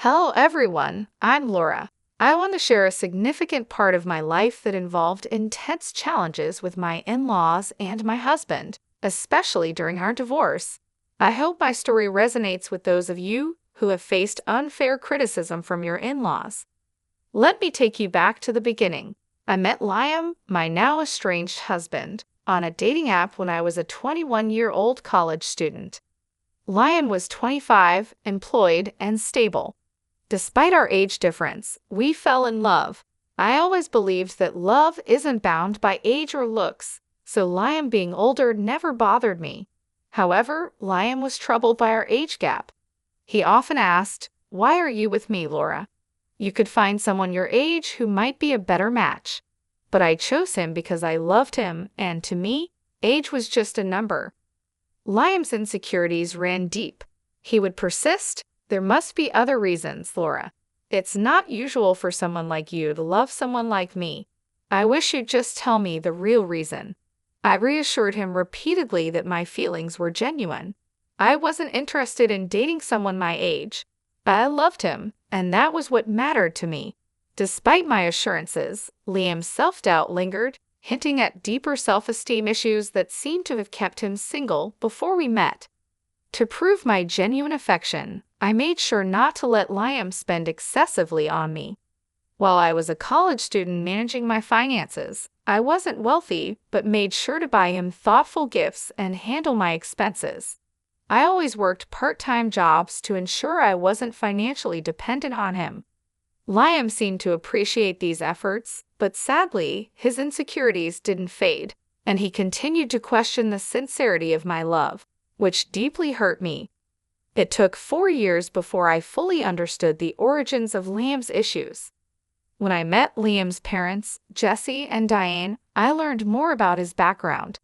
Hello, everyone. I'm Laura. I want to share a significant part of my life that involved intense challenges with my in-laws and my husband, especially during our divorce. I hope my story resonates with those of you who have faced unfair criticism from your in-laws. Let me take you back to the beginning. I met Liam, my now estranged husband, on a dating app when I was a 21-year-old college student. Liam was 25, employed, and stable. Despite our age difference, we fell in love. I always believed that love isn't bound by age or looks, so Liam being older never bothered me. However, Liam was troubled by our age gap. He often asked, "Why are you with me, Laura? You could find someone your age who might be a better match." But I chose him because I loved him, and to me, age was just a number. Liam's insecurities ran deep. He would persist, "There must be other reasons, Laura. It's not usual for someone like you to love someone like me. I wish you'd just tell me the real reason." I reassured him repeatedly that my feelings were genuine. I wasn't interested in dating someone my age. I loved him, and that was what mattered to me. Despite my assurances, Liam's self-doubt lingered, hinting at deeper self-esteem issues that seemed to have kept him single before we met. To prove my genuine affection, I made sure not to let Liam spend excessively on me. While I was a college student managing my finances, I wasn't wealthy but made sure to buy him thoughtful gifts and handle my expenses. I always worked part-time jobs to ensure I wasn't financially dependent on him. Liam seemed to appreciate these efforts, but sadly, his insecurities didn't fade, and he continued to question the sincerity of my love, which deeply hurt me. It took 4 years before I fully understood the origins of Liam's issues. When I met Liam's parents, Jesse and Diane, I learned more about his background.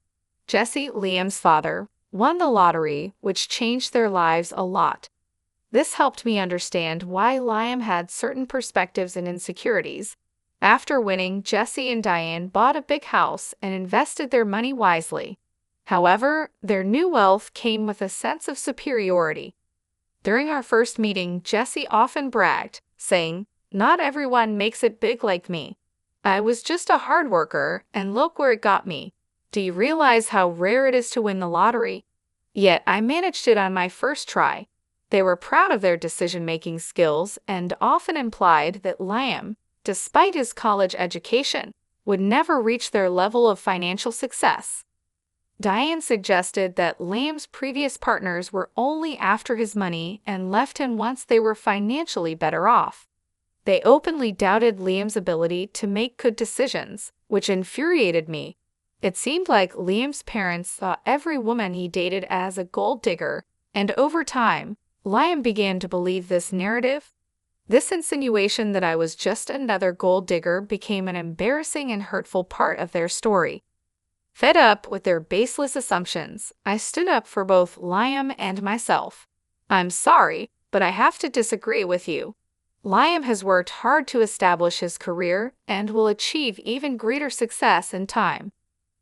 Jesse, Liam's father, won the lottery, which changed their lives a lot. This helped me understand why Liam had certain perspectives and insecurities. After winning, Jesse and Diane bought a big house and invested their money wisely. However, their new wealth came with a sense of superiority. During our first meeting, Jesse often bragged, saying, "Not everyone makes it big like me. I was just a hard worker, and look where it got me. Do you realize how rare it is to win the lottery?" Yet I managed it on my first try. They were proud of their decision-making skills and often implied that Liam, despite his college education, would never reach their level of financial success. Diane suggested that Liam's previous partners were only after his money and left him once they were financially better off. They openly doubted Liam's ability to make good decisions, which infuriated me. It seemed like Liam's parents saw every woman he dated as a gold digger, and over time, Liam began to believe this narrative. This insinuation that I was just another gold digger became an embarrassing and hurtful part of their story. Fed up with their baseless assumptions, I stood up for both Liam and myself. "I'm sorry, but I have to disagree with you. Liam has worked hard to establish his career and will achieve even greater success in time."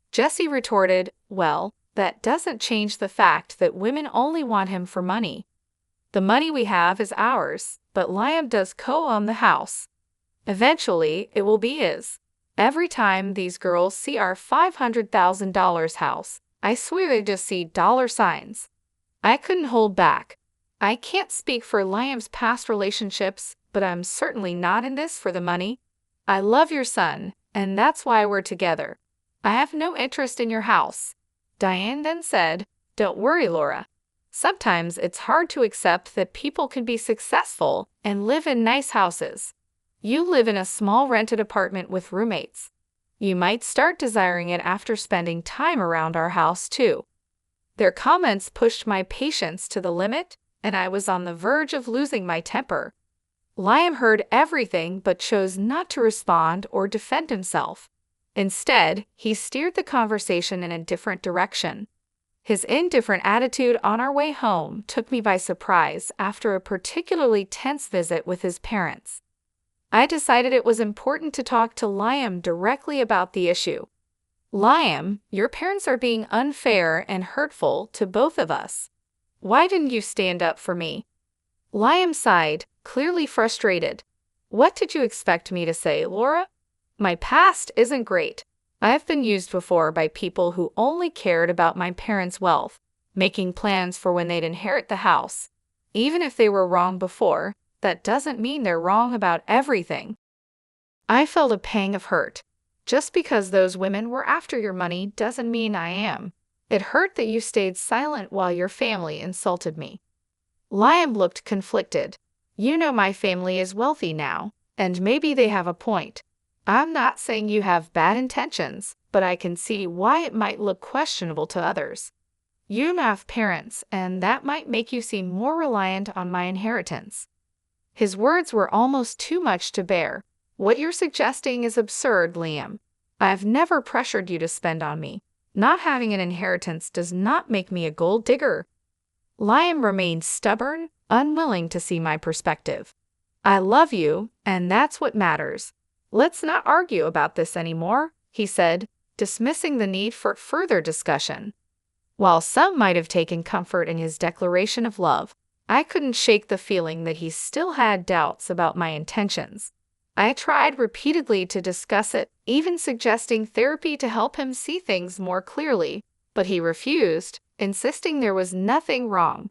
Jesse retorted, "Well, that doesn't change the fact that women only want him for money. The money we have is ours, but Liam does co-own the house. Eventually, it will be his. Every time these girls see our $500,000 house, I swear they just see dollar signs." I couldn't hold back. "I can't speak for Liam's past relationships, but I'm certainly not in this for the money. I love your son, and that's why we're together. I have no interest in your house." Diane then said, "Don't worry, Laura. Sometimes it's hard to accept that people can be successful and live in nice houses. You live in a small rented apartment with roommates. You might start desiring it after spending time around our house, too." Their comments pushed my patience to the limit, and I was on the verge of losing my temper. Liam heard everything but chose not to respond or defend himself. Instead, he steered the conversation in a different direction. His indifferent attitude on our way home took me by surprise after a particularly tense visit with his parents. I decided it was important to talk to Liam directly about the issue. "Liam, your parents are being unfair and hurtful to both of us. Why didn't you stand up for me?" Liam sighed, clearly frustrated. What did you expect me to say, Laura? My past isn't great. I've been used before by people who only cared about my parents' wealth, making plans for when they'd inherit the house. Even if they were wrong before, that doesn't mean they're wrong about everything. I felt a pang of hurt. Just because those women were after your money doesn't mean I am. It hurt that you stayed silent while your family insulted me. Liam looked conflicted. You know my family is wealthy now, and maybe they have a point. I'm not saying you have bad intentions, but I can see why it might look questionable to others. You have parents, and that might make you seem more reliant on my inheritance. His words were almost too much to bear. What you're suggesting is absurd, Liam. I've never pressured you to spend on me. Not having an inheritance does not make me a gold digger. Liam remained stubborn, unwilling to see my perspective. I love you, and that's what matters. Let's not argue about this anymore, he said, dismissing the need for further discussion. While some might have taken comfort in his declaration of love, I couldn't shake the feeling that he still had doubts about my intentions. I tried repeatedly to discuss it, even suggesting therapy to help him see things more clearly, but he refused, insisting there was nothing wrong.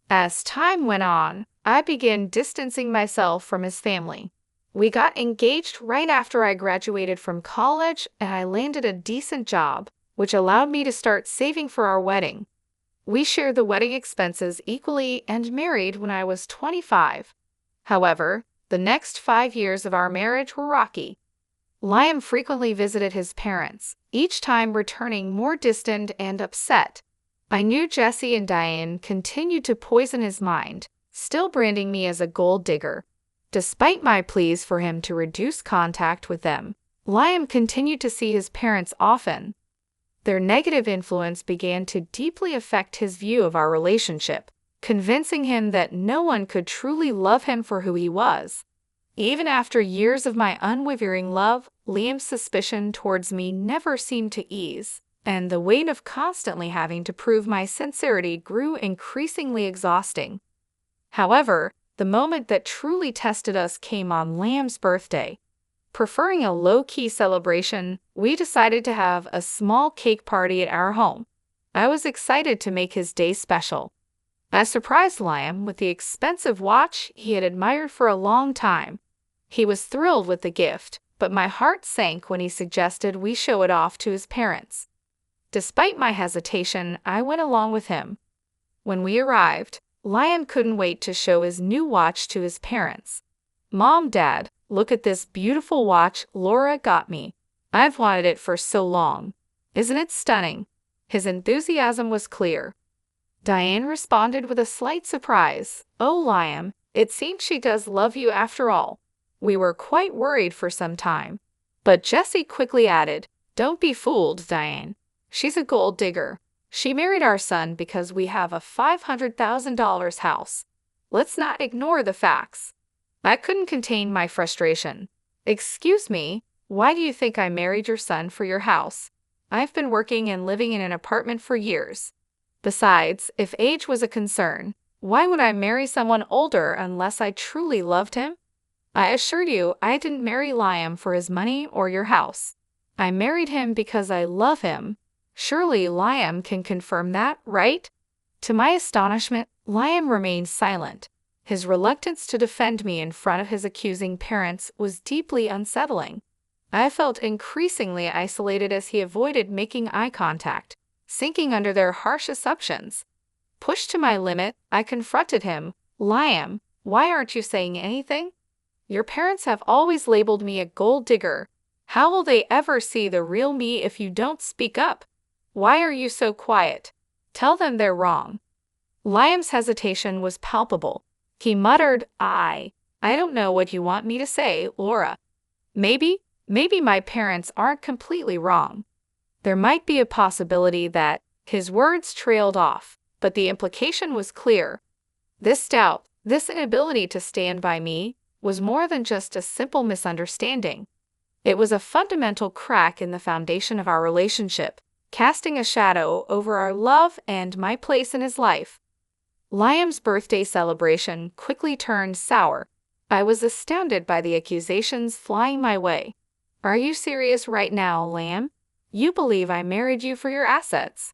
As time went on, I began distancing myself from his family. We got engaged right after I graduated from college, and I landed a decent job, which allowed me to start saving for our wedding. We shared the wedding expenses equally and married when I was 25. However, the next 5 years of our marriage were rocky. Liam frequently visited his parents, each time returning more distant and upset. I knew Jesse and Diane continued to poison his mind, still branding me as a gold digger. Despite my pleas for him to reduce contact with them, Liam continued to see his parents often. Their negative influence began to deeply affect his view of our relationship, convincing him that no one could truly love him for who he was. Even after years of my unwavering love, Liam's suspicion towards me never seemed to ease, and the weight of constantly having to prove my sincerity grew increasingly exhausting. However, the moment that truly tested us came on Liam's birthday. Preferring a low-key celebration, we decided to have a small cake party at our home. I was excited to make his day special. I surprised Liam with the expensive watch he had admired for a long time. He was thrilled with the gift, but my heart sank when he suggested we show it off to his parents. Despite my hesitation, I went along with him. When we arrived, Liam couldn't wait to show his new watch to his parents. Mom, Dad, look at this beautiful watch Laura got me. I've wanted it for so long. Isn't it stunning? His enthusiasm was clear. Diane responded with a slight surprise. Oh, Liam, it seems she does love you after all. We were quite worried for some time. But Jesse quickly added, Don't be fooled, Diane. She's a gold digger. She married our son because we have a $500,000 house. Let's not ignore the facts. I couldn't contain my frustration. Excuse me, why do you think I married your son for your house? I've been working and living in an apartment for years. Besides, if age was a concern, why would I marry someone older unless I truly loved him? I assure you, I didn't marry Liam for his money or your house. I married him because I love him. Surely Liam can confirm that, right? To my astonishment, Liam remained silent. His reluctance to defend me in front of his accusing parents was deeply unsettling. I felt increasingly isolated as he avoided making eye contact, sinking under their harsh assumptions. Pushed to my limit, I confronted him. Liam, why aren't you saying anything? Your parents have always labeled me a gold digger. How will they ever see the real me if you don't speak up? Why are you so quiet? Tell them they're wrong. Liam's hesitation was palpable. He muttered, I don't know what you want me to say, Laura. Maybe my parents aren't completely wrong. There might be a possibility that his words trailed off, but the implication was clear. This doubt, this inability to stand by me, was more than just a simple misunderstanding. It was a fundamental crack in the foundation of our relationship, casting a shadow over our love and my place in his life. Liam's birthday celebration quickly turned sour. I was astounded by the accusations flying my way. Are you serious right now, Lamb? You believe I married you for your assets?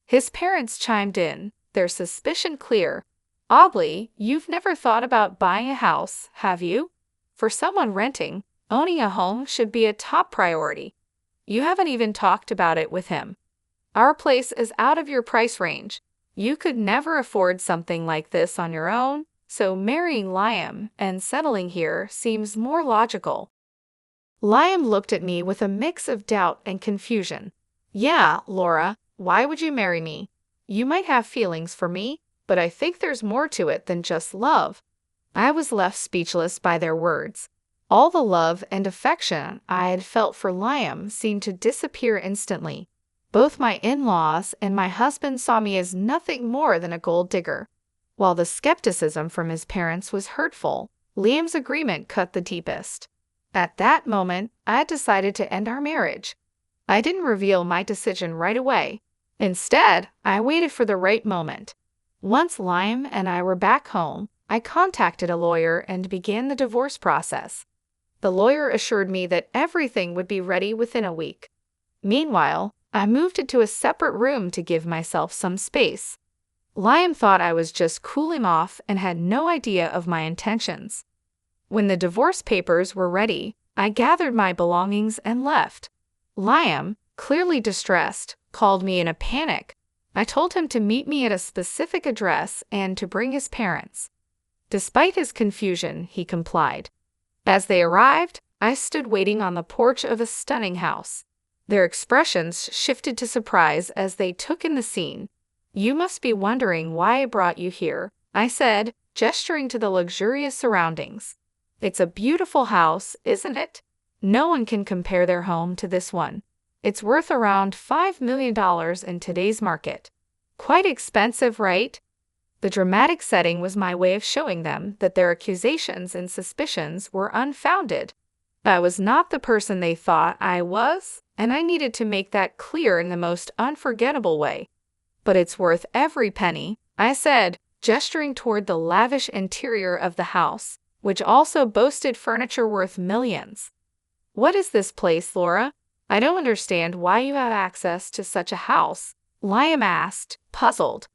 His parents chimed in, their suspicion clear. Oddly, you've never thought about buying a house, have you? For someone renting, owning a home should be a top priority. You haven't even talked about it with him. Our place is out of your price range. You could never afford something like this on your own, so marrying Liam and settling here seems more logical. Liam looked at me with a mix of doubt and confusion. Yeah, Laura, why would you marry me? You might have feelings for me, but I think there's more to it than just love. I was left speechless by their words. All the love and affection I had felt for Liam seemed to disappear instantly. Both my in-laws and my husband saw me as nothing more than a gold digger. While the skepticism from his parents was hurtful, Liam's agreement cut the deepest. At that moment, I had decided to end our marriage. I didn't reveal my decision right away. Instead, I waited for the right moment. Once Liam and I were back home, I contacted a lawyer and began the divorce process. The lawyer assured me that everything would be ready within a week. Meanwhile, I moved into a separate room to give myself some space. Liam thought I was just cooling off and had no idea of my intentions. When the divorce papers were ready, I gathered my belongings and left. Liam, clearly distressed, called me in a panic. I told him to meet me at a specific address and to bring his parents. Despite his confusion, he complied. As they arrived, I stood waiting on the porch of a stunning house. Their expressions shifted to surprise as they took in the scene. You must be wondering why I brought you here, I said, gesturing to the luxurious surroundings. It's a beautiful house, isn't it? No one can compare their home to this one. It's worth around $5 million in today's market. Quite expensive, right? The dramatic setting was my way of showing them that their accusations and suspicions were unfounded. I was not the person they thought I was, and I needed to make that clear in the most unforgettable way. But it's worth every penny, I said, gesturing toward the lavish interior of the house, which also boasted furniture worth millions. What is this place, Laura? I don't understand why you have access to such a house, Liam asked, puzzled.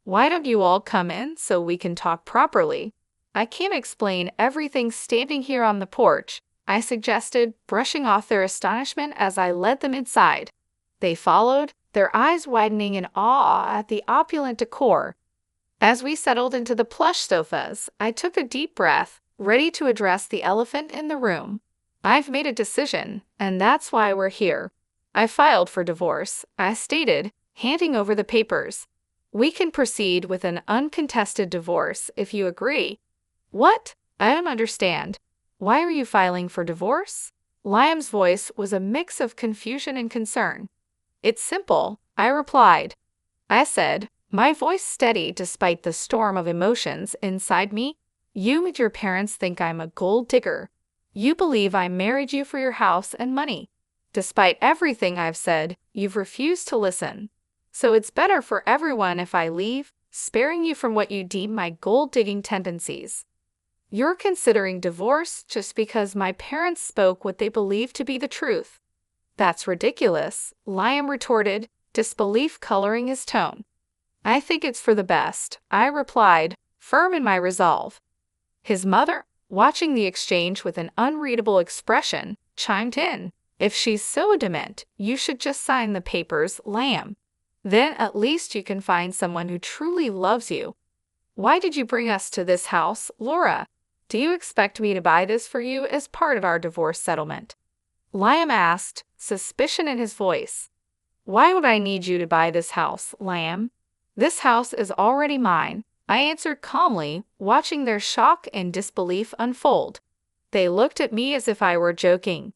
Why don't you all come in so we can talk properly? I can't explain everything standing here on the porch, I suggested, brushing off their astonishment as I led them inside. They followed, their eyes widening in awe at the opulent decor. As we settled into the plush sofas, I took a deep breath, ready to address the elephant in the room. I've made a decision, and that's why we're here. I filed for divorce, I stated, handing over the papers. We can proceed with an uncontested divorce if you agree. What? I don't understand. Why are you filing for divorce? Liam's voice was a mix of confusion and concern. It's simple, I replied. I said, my voice steady despite the storm of emotions inside me. You and your parents think I'm a gold digger. You believe I married you for your house and money. Despite everything I've said, you've refused to listen. So it's better for everyone if I leave, sparing you from what you deem my gold-digging tendencies. You're considering divorce just because my parents spoke what they believed to be the truth. That's ridiculous, Liam retorted, disbelief coloring his tone. I think it's for the best, I replied, firm in my resolve. His mother, watching the exchange with an unreadable expression, chimed in. If she's so adamant, you should just sign the papers, Liam. Then at least you can find someone who truly loves you. Why did you bring us to this house, Laura? Do you expect me to buy this for you as part of our divorce settlement? Liam asked, suspicion in his voice. Why would I need you to buy this house, Liam? This house is already mine, I answered calmly, watching their shock and disbelief unfold. They looked at me as if I were joking.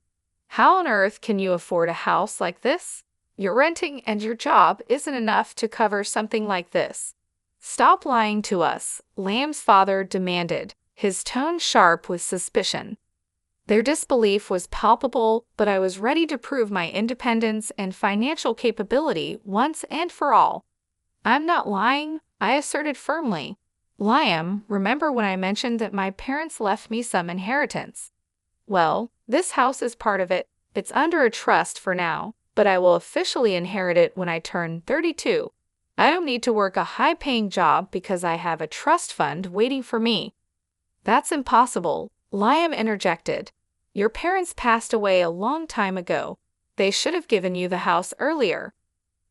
How on earth can you afford a house like this? Your renting and your job isn't enough to cover something like this. Stop lying to us, Liam's father demanded, his tone sharp with suspicion. Their disbelief was palpable, but I was ready to prove my independence and financial capability once and for all. I'm not lying, I asserted firmly. Liam, remember when I mentioned that my parents left me some inheritance? Well, this house is part of it. It's under a trust for now, but I will officially inherit it when I turn 32. I don't need to work a high-paying job because I have a trust fund waiting for me. That's impossible, Liam interjected. Your parents passed away a long time ago. They should have given you the house earlier.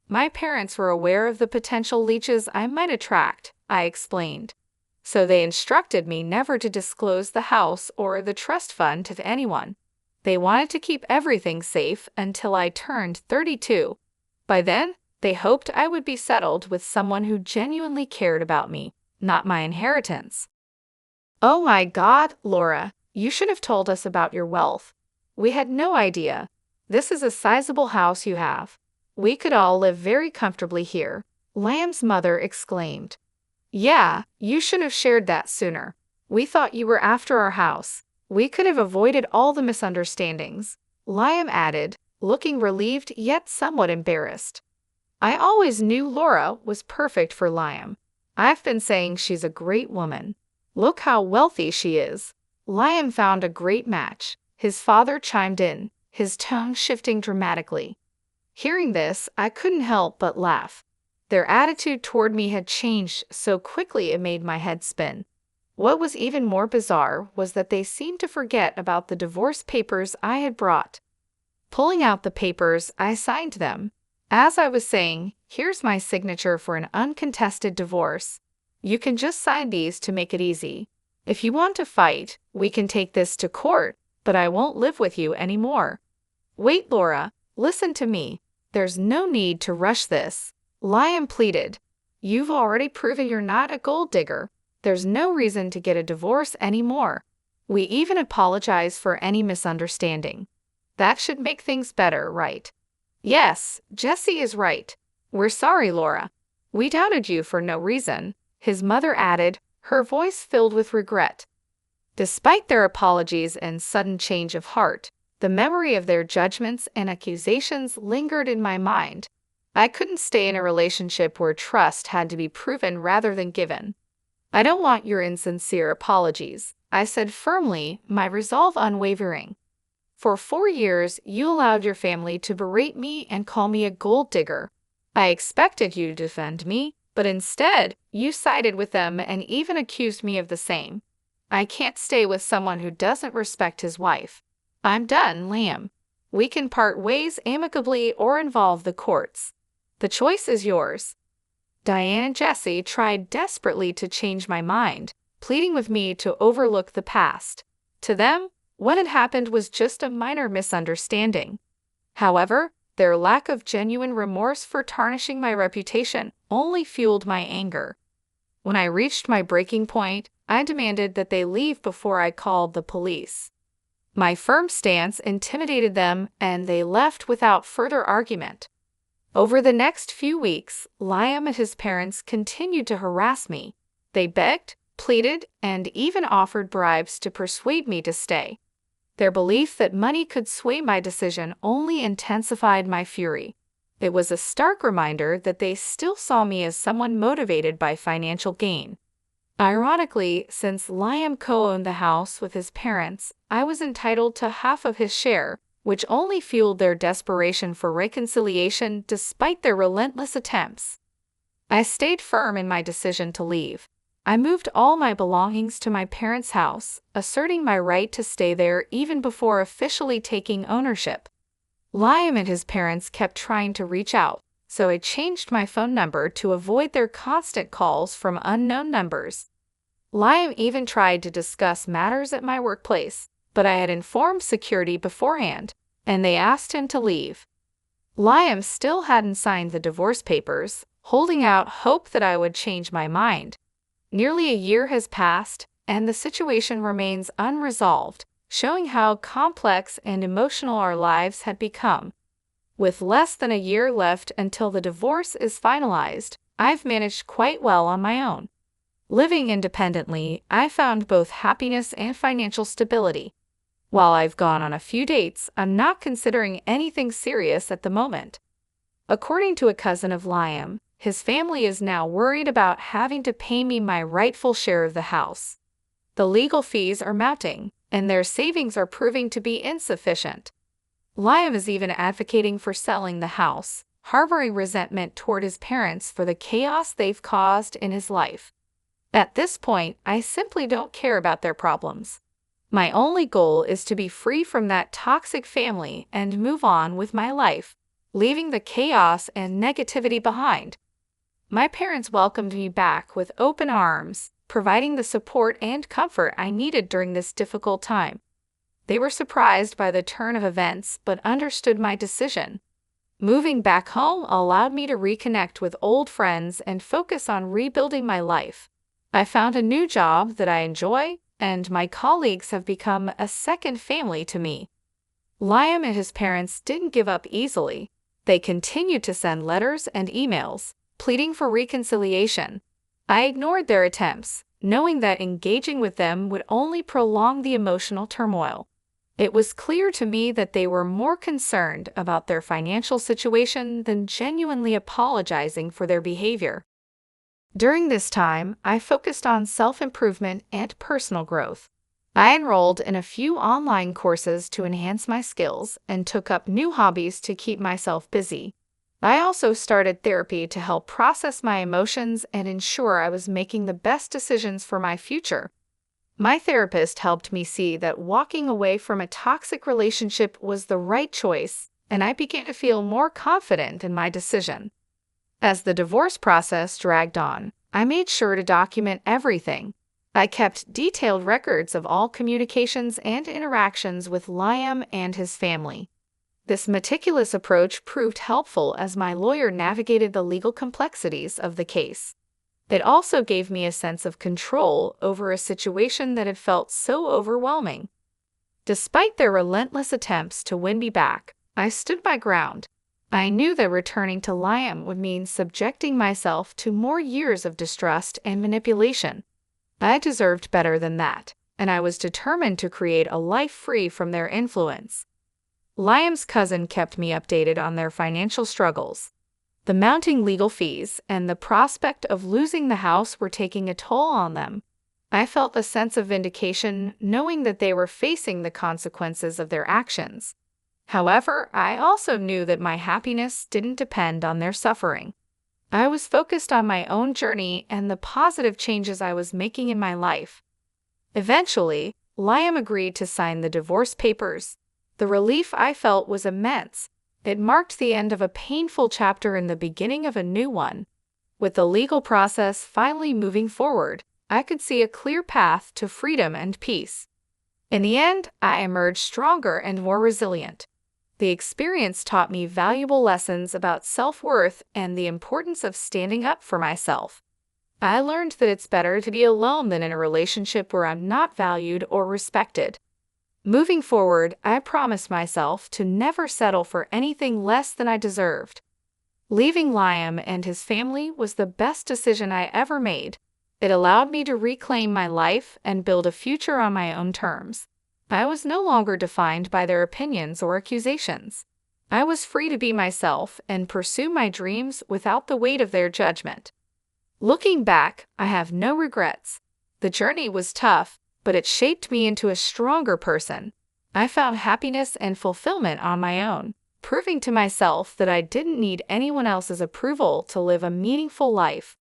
My parents were aware of the potential leaches I might attract, I explained. So they instructed me never to disclose the house or the trust fund to anyone. They wanted to keep everything safe until I turned 32. By then, they hoped I would be settled with someone who genuinely cared about me, not my inheritance. Oh my God, Laura, you should have told us about your wealth. We had no idea. This is a sizable house you have. We could all live very comfortably here, Liam's mother exclaimed. Yeah, you should have shared that sooner. We thought you were after our house. We could have avoided all the misunderstandings, Liam added, looking relieved yet somewhat embarrassed. I always knew Laura was perfect for Liam. I've been saying she's a great woman. Look how wealthy she is. Liam found a great match, his father chimed in, his tone shifting dramatically. Hearing this, I couldn't help but laugh. Their attitude toward me had changed so quickly it made my head spin. What was even more bizarre was that they seemed to forget about the divorce papers I had brought. Pulling out the papers, I signed them. As I was saying, here's my signature for an uncontested divorce. You can just sign these to make it easy. If you want to fight, we can take this to court, but I won't live with you anymore. Wait, Laura, listen to me. There's no need to rush this, Liam pleaded. You've already proven you're not a gold digger. There's no reason to get a divorce anymore. We even apologize for any misunderstanding. That should make things better, right? Yes, Jesse is right. We're sorry, Laura. We doubted you for no reason, his mother added, her voice filled with regret. Despite their apologies and sudden change of heart, the memory of their judgments and accusations lingered in my mind. I couldn't stay in a relationship where trust had to be proven rather than given. I don't want your insincere apologies, I said firmly, my resolve unwavering. For 4 years, you allowed your family to berate me and call me a gold digger. I expected you to defend me, but instead, you sided with them and even accused me of the same. I can't stay with someone who doesn't respect his wife. I'm done, Liam. We can part ways amicably or involve the courts. The choice is yours. Diane and Jesse tried desperately to change my mind, pleading with me to overlook the past. To them, what had happened was just a minor misunderstanding. However, their lack of genuine remorse for tarnishing my reputation only fueled my anger. When I reached my breaking point, I demanded that they leave before I called the police. My firm stance intimidated them, and they left without further argument. Over the next few weeks, Liam and his parents continued to harass me. They begged, pleaded, and even offered bribes to persuade me to stay. Their belief that money could sway my decision only intensified my fury. It was a stark reminder that they still saw me as someone motivated by financial gain. Ironically, since Liam co-owned the house with his parents, I was entitled to half of his share, which only fueled their desperation for reconciliation despite their relentless attempts. I stayed firm in my decision to leave. I moved all my belongings to my parents' house, asserting my right to stay there even before officially taking ownership. Liam and his parents kept trying to reach out, so I changed my phone number to avoid their constant calls from unknown numbers. Liam even tried to discuss matters at my workplace, but I had informed security beforehand, and they asked him to leave. Liam still hadn't signed the divorce papers, holding out hope that I would change my mind. Nearly a year has passed, and the situation remains unresolved, showing how complex and emotional our lives had become. With less than a year left until the divorce is finalized, I've managed quite well on my own. Living independently, I found both happiness and financial stability. While I've gone on a few dates, I'm not considering anything serious at the moment. According to a cousin of Liam, his family is now worried about having to pay me my rightful share of the house. The legal fees are mounting, and their savings are proving to be insufficient. Liam is even advocating for selling the house, harboring resentment toward his parents for the chaos they've caused in his life. At this point, I simply don't care about their problems. My only goal is to be free from that toxic family and move on with my life, leaving the chaos and negativity behind. My parents welcomed me back with open arms, providing the support and comfort I needed during this difficult time. They were surprised by the turn of events but understood my decision. Moving back home allowed me to reconnect with old friends and focus on rebuilding my life. I found a new job that I enjoy, and my colleagues have become a second family to me. Liam and his parents didn't give up easily. They continued to send letters and emails, pleading for reconciliation. I ignored their attempts, knowing that engaging with them would only prolong the emotional turmoil. It was clear to me that they were more concerned about their financial situation than genuinely apologizing for their behavior. During this time, I focused on self-improvement and personal growth. I enrolled in a few online courses to enhance my skills and took up new hobbies to keep myself busy. I also started therapy to help process my emotions and ensure I was making the best decisions for my future. My therapist helped me see that walking away from a toxic relationship was the right choice, and I began to feel more confident in my decision. As the divorce process dragged on, I made sure to document everything. I kept detailed records of all communications and interactions with Liam and his family. This meticulous approach proved helpful as my lawyer navigated the legal complexities of the case. It also gave me a sense of control over a situation that had felt so overwhelming. Despite their relentless attempts to win me back, I stood my ground. I knew that returning to Liam would mean subjecting myself to more years of distrust and manipulation. I deserved better than that, and I was determined to create a life free from their influence. Liam's cousin kept me updated on their financial struggles. The mounting legal fees and the prospect of losing the house were taking a toll on them. I felt a sense of vindication knowing that they were facing the consequences of their actions. However, I also knew that my happiness didn't depend on their suffering. I was focused on my own journey and the positive changes I was making in my life. Eventually, Liam agreed to sign the divorce papers. The relief I felt was immense. It marked the end of a painful chapter and the beginning of a new one. With the legal process finally moving forward, I could see a clear path to freedom and peace. In the end, I emerged stronger and more resilient. The experience taught me valuable lessons about self-worth and the importance of standing up for myself. I learned that it's better to be alone than in a relationship where I'm not valued or respected. Moving forward, I promised myself to never settle for anything less than I deserved. Leaving Liam and his family was the best decision I ever made. It allowed me to reclaim my life and build a future on my own terms. I was no longer defined by their opinions or accusations. I was free to be myself and pursue my dreams without the weight of their judgment. Looking back, I have no regrets. The journey was tough, but it shaped me into a stronger person. I found happiness and fulfillment on my own, proving to myself that I didn't need anyone else's approval to live a meaningful life.